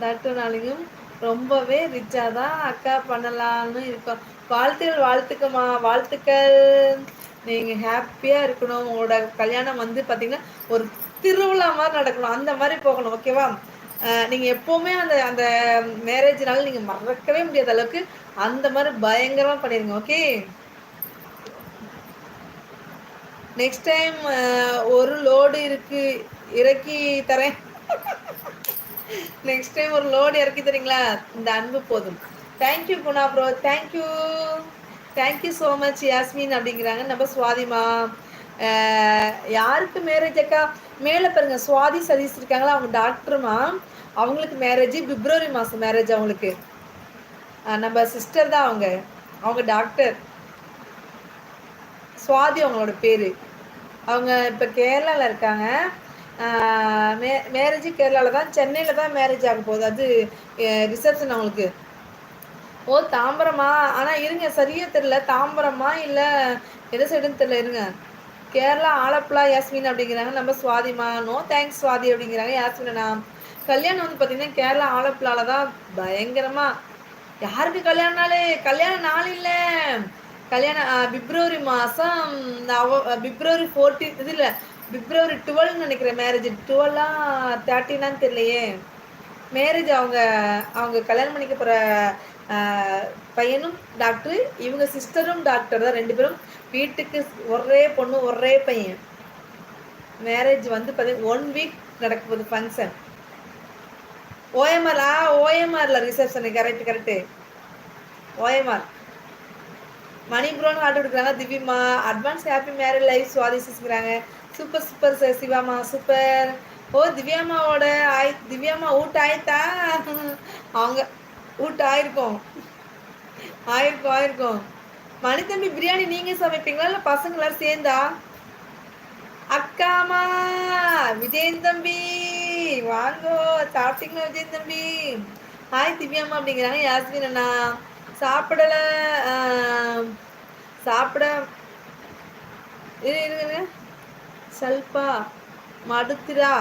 டாக்டர்னாலையும் ரொம்பவே ரிச்சா தான் அக்கா பண்ணலான்னு இருக்கோம். வாழ்த்துக்கள் வாழ்த்துக்கம்மா, வாழ்த்துக்கள். நீங்க ஹாப்பியா இருக்கணும். உங்களோட கல்யாணம் வந்து பார்த்தீங்கன்னா, ஒரு திருவிழா மாரி நடக்கணும். அந்த மாரி போகணும். ஓகேவா? நீங்க எப்பவுமே அந்த அந்த மேரேஜ்னால நீங்க மறக்கவே முடியாத அளவுக்கு அந்த மாரி பயங்கரமா பண்ணிருங்க. ஓகே? நெக்ஸ்ட் டைம் ஒரு லோடு இருக்கு. இறக்கி தரேன். நெக்ஸ்ட் டைம் ஒரு லோடு இறக்கி தரீங்களா? இந்த அன்பு போதும். Thank you Guna bro. Thank you. Thank you so much Yasmin அப்படிங்கிறாங்க. நம்ம சுவாதிமா. யாருக்கு மேரேஜ் அக்கா? மேலே பாருங்க சுவாதி சதீஷ் இருக்காங்களா, அவங்க டாக்டருமா. அவங்களுக்கு மேரேஜ் பிப்ரவரி மாதம் மேரேஜ் அவங்களுக்கு. நம்ம சிஸ்டர் தான் அவங்க. அவங்க டாக்டர். சுவாதி அவங்களோட பேர். அவங்க இப்போ கேரளாவில் இருக்காங்க. மேரேஜ் கேரளாவில் தான், சென்னையில் தான் மேரேஜ் ஆக போகுது. அது ரிசப்ஷன் அவங்களுக்கு. ஓ தாம்பரமா? ஆனால் இருங்க சரியா தெரியல, தாம்பரமா இல்லை எந்த சைடுன்னு தெரியல, இருங்க. கேரளா ஆலப்புழா யாஸ்மின் அப்படிங்கிறாங்க. நம்ம சுவாதிமா. நோ தேங்க்ஸ் சுவாதி அப்படிங்கிறாங்க. யாஸ்மினா கல்யாணம் வந்து பார்த்தீங்கன்னா கேரளா ஆலப்புழாவில் தான் பயங்கரமாக. யாருக்கு கல்யாண நாள்? கல்யாண நாள் இல்லை, கல்யாணம் பிப்ரவரி மாதம். பிப்ரவரி 14 இது இல்லை, பிப்ரவரி 12 நினைக்கிறேன் மேரேஜ். 12ஆ 13ஆன்னு தெரியலையே மேரேஜ். அவங்க அவங்க கல்யாணம் பண்ணிக்க போகிற பையனும் டாக்டரு, இவங்க சிஸ்டரும் டாக்டர் தான். 2 பேரும் வீட்டுக்கு ஒரே பொண்ணு ஒரே பையன். மேரேஜ் வந்து பார்த்தீங்கன்னா 1 வீக் நடக்க போகுது ஃபங்க்ஷன். ஓஎம்ஆர். ஓஎம்ஆர்ல reception. Correct correct. OMR. Mani ப்ரோன்னு ஆர்டர் கொடுக்குறாங்க. திவ்யமா அட்வான்ஸ் ஹாப்பி மேரேஜ் லைஃப் சுவாதிச்சுக்கிறாங்க. சூப்பர் சூப்பர் சார் சிவாமா சூப்பர். ஓ திவ்யாமாவோட திவ்யாமா ஊட்ட ஆயிட்டா? அவங்க ஊட்ட ஆயிருக்கும். ஆயிருக்கும் ஆயிருக்கும். மணித்தம்பி பிரியாணி நீங்கள் சமைப்பீங்களா இல்லை பசங்க எல்லாரும் சேர்ந்தா? அக்காமா விஜயன் தம்பி வாங்கோ, சாப்பிட்டீங்களா விஜயன் தம்பி? ஹாய் திவ்யாமா அப்படிங்கிறாங்க. யாஸ்மின் அண்ணா சாப்பிடல. சாப்பிட இருங்க. சல்பா மடுத்திரா.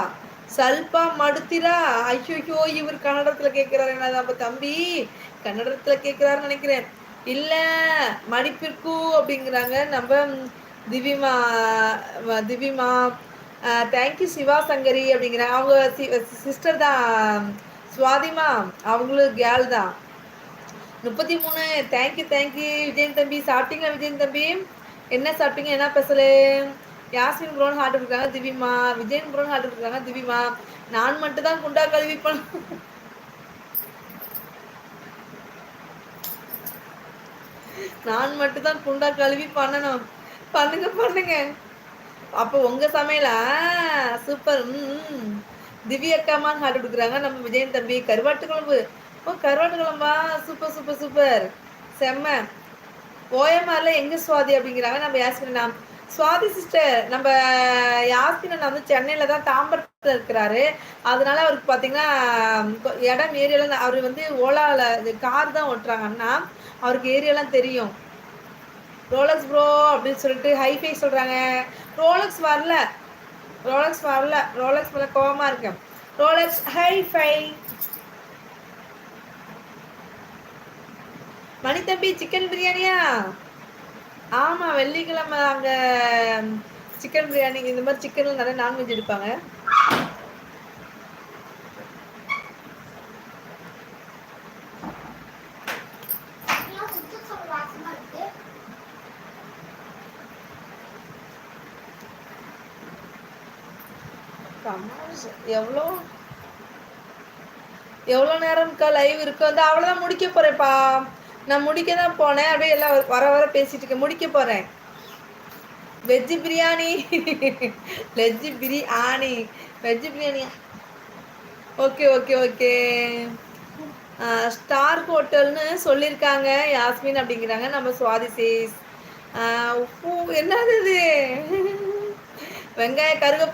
சல்பா மடுத்திரா. ஐயோ இவர் கன்னடத்தில் கேட்குறாரு. என்ன நம்ம தம்பி கன்னடத்தில் கேட்குறாருன்னு நினைக்கிறேன். இல்லை மடிப்பிற்கு அப்படிங்கிறாங்க. நம்ம திவ்யமா. திவ்யமா தேங்க்யூ சிவா சங்கரி அப்படிங்கிறாங்க. அவங்க சிஸ்டர் தான் சுவாதிமா. அவங்களும் கேர்ள் தான். 33. தேங்க்யூ விஜயன் தம்பி. சாப்பிட்டீங்களா விஜயன் தம்பி? என்ன சாப்பிட்டீங்க? என்ன ஸ்பெஷலு? யாஸ்மின் ப்ரோன் ஹார்ட் இருக்காங்க திவ்யமா. விஜயன் ப்ரோன் ஹார்ட் இருக்காங்க திவ்யமா. நான் மட்டும் தான் குண்டா கழுவி நான் மட்டும் தான் குண்டா கழுவி பண்ணணும். பண்ணுங்க பண்ணுங்க. அப்போ உங்க சமையலா? சூப்பர். திவ்யா அக்காமான்னு ஹார்ட் கொடுக்குறாங்க. நம்ம விஜயன் தம்பி. கருவாட்டு குழம்பு. ஓ கருவாட்டு குழம்பா? Super super super. செம்ம. ஓஎம்ஆர்ல எங்க சுவாதி அப்படிங்கிறாங்க. நம்ம யாஸ்மினா. சுவாதி சிஸ்டர் நம்ம யாஸ்மினா வந்து சென்னையில் தான் தாம்பரத்தில் இருக்கிறாரு. அதனால அவருக்கு பார்த்தீங்கன்னா இடம் ஏரியாலாம் அவர் வந்து ஓலாவில் கார் தான் ஓட்டுறாங்கன்னா அவருக்கு ஏரியாலாம் தெரியும். ரோலக்ஸ் ப்ரோ அப்படின்னு சொல்லிட்டு ஹைஃபை சொல்கிறாங்க. ரோலக்ஸ் வரல. ரோலக்ஸ் மேலே கோவமாக இருக்கேன். Rolex hi-fi. மணித்தம்பி சிக்கன் பிரியாணியா? ஆமாம் வெள்ளிக்கிழமை அங்கே சிக்கன் பிரியாணி இந்த மாதிரி சிக்கனில் நிறைய நான்வெஜ் எடுப்பாங்க. எவ்வளோ எவ்வளோ நேரம்க்கா லைவ் இருக்கு? வந்து அவ்வளோதான் முடிக்க போகிறேன்ப்பா. நான் முடிக்க தான் போனேன். அப்படியே எல்லாம் வர வர பேசிட்டு இருக்கேன். முடிக்க போகிறேன். Veg biryani. Veg biryani. Veg biryani. Okay okay okay. Star ஹோட்டல்னு சொல்லியிருக்காங்க யாஸ்மின் அப்படிங்கிறாங்க. நம்ம சுவாதி சேஸ். என்னது இது? வெங்காயம் கருக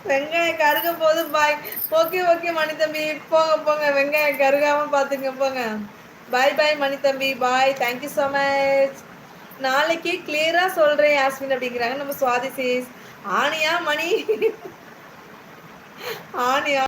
வெங்காயம் கருக போது பாய். ஓகே ஓகே மணித்தம்பி போங்க போங்க, வெங்காயம் கருகாமல் பார்த்துங்க போங்க. பாய் பாய் மணித்தம்பி பாய். Thank you so much. நாளைக்கு கிளியராக சொல்கிறேன் யாஸ்மின் அப்படிங்கிறாங்க. நம்ம சுவாதி சேஸ். ஆனியா மணி? ஆனியா